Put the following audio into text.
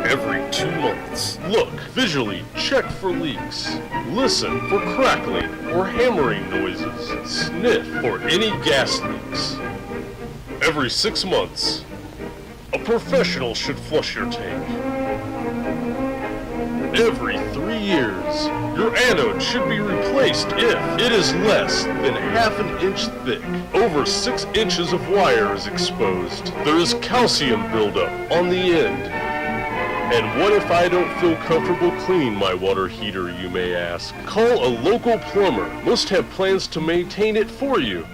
Every 2 months, look, visually check for leaks, listen for crackling or hammering noises, sniff for any gas leaks. Every 6 months, a professional should flush your tank. Every 3 years, your anode should be replaced if it is less than ½ inch thick. Over 6 inches of wire is exposed. There is calcium buildup on the end. And what if I don't feel comfortable cleaning my water heater, you may ask? Call a local plumber. Most have plans to maintain it for you.